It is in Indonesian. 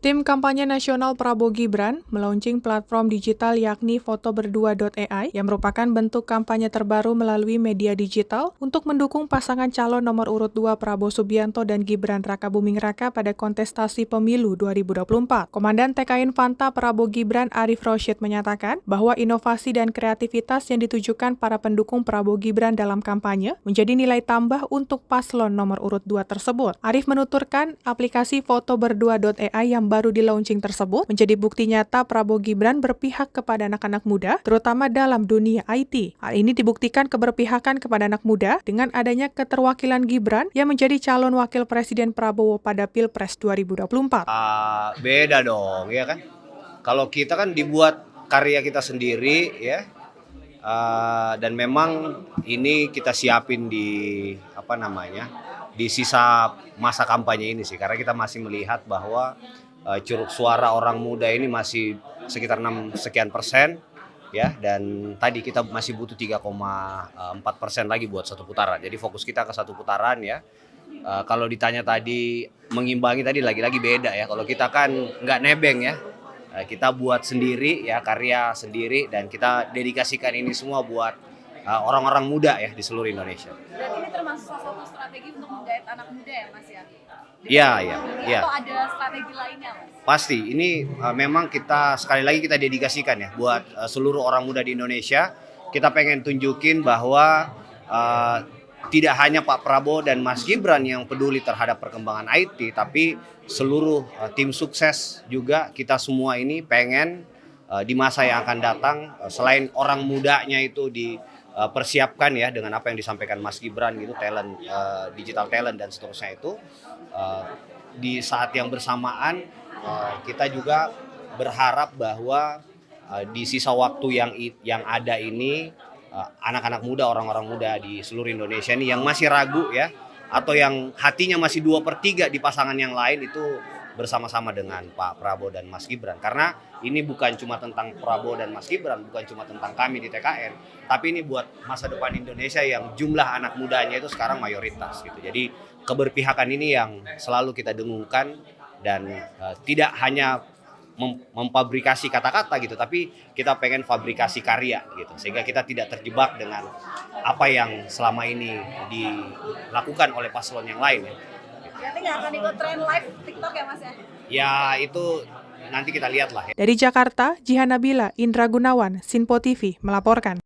Tim kampanye nasional Prabowo Gibran melaunching platform digital yakni fotoberdua.ai yang merupakan bentuk kampanye terbaru melalui media digital untuk mendukung pasangan calon nomor urut 2 Prabowo Subianto dan Gibran Rakabuming Raka pada kontestasi pemilu 2024. Komandan TKI Infanta Prabowo Gibran Arif Rosyid menyatakan bahwa inovasi dan kreativitas yang ditujukan para pendukung Prabowo Gibran dalam kampanye menjadi nilai tambah untuk paslon nomor urut 2 tersebut. Arif menuturkan aplikasi fotoberdua.ai yang baru di-launching tersebut menjadi bukti nyata Prabowo Gibran berpihak kepada anak-anak muda, terutama dalam dunia IT. Hal ini dibuktikan keberpihakan kepada anak muda dengan adanya keterwakilan Gibran yang menjadi calon wakil Presiden Prabowo pada Pilpres 2024. Beda dong, ya kan? Kalau kita kan dibuat karya kita sendiri, ya, dan memang ini kita siapin di di sisa masa kampanye ini sih, karena kita masih melihat bahwa curug suara orang muda ini masih sekitar 6 sekian persen, ya, dan tadi kita masih butuh 3,4% lagi buat satu putaran. Jadi fokus kita ke satu putaran, ya. Kalau ditanya tadi mengimbangi tadi lagi-lagi beda, ya. Kalau kita kan nggak nebeng, ya. Kita buat sendiri, ya, karya sendiri, dan kita dedikasikan ini semua buat orang-orang muda, ya, di seluruh Indonesia. Dan ini termasuk salah satu strategi untuk menggait anak muda, ya, Mas, ya? Iya. Atau ada strategi lainnya, Mas? Pasti, ini memang kita sekali lagi kita dedikasikan, ya, buat seluruh orang muda di Indonesia. Kita pengen tunjukin bahwa tidak hanya Pak Prabowo dan Mas Gibran yang peduli terhadap perkembangan IT, tapi seluruh tim sukses juga kita semua ini pengen di masa yang akan datang, selain orang mudanya itu dipersiapkan, ya, dengan apa yang disampaikan Mas Gibran gitu, talent, digital talent dan seterusnya itu, di saat yang bersamaan kita juga berharap bahwa di sisa waktu yang ada ini, anak-anak muda, orang-orang muda di seluruh Indonesia ini yang masih ragu, ya, atau yang hatinya masih 2/3 di pasangan yang lain itu bersama-sama dengan Pak Prabowo dan Mas Gibran. Karena ini bukan cuma tentang Prabowo dan Mas Gibran, bukan cuma tentang kami di TKN, tapi ini buat masa depan Indonesia yang jumlah anak mudanya itu sekarang mayoritas gitu. Jadi keberpihakan ini yang selalu kita dengungkan, dan tidak hanya memfabrikasi kata-kata gitu, tapi kita pengen fabrikasi karya gitu, sehingga kita tidak terjebak dengan apa yang selama ini dilakukan oleh paslon yang lain, ya. Berarti nggak akan ikut tren live TikTok, ya, Mas, ya? Ya, itu nanti kita lihat lah, ya. Dari Jakarta, Jihan Nabila, Indra Gunawan, Sinpo TV melaporkan.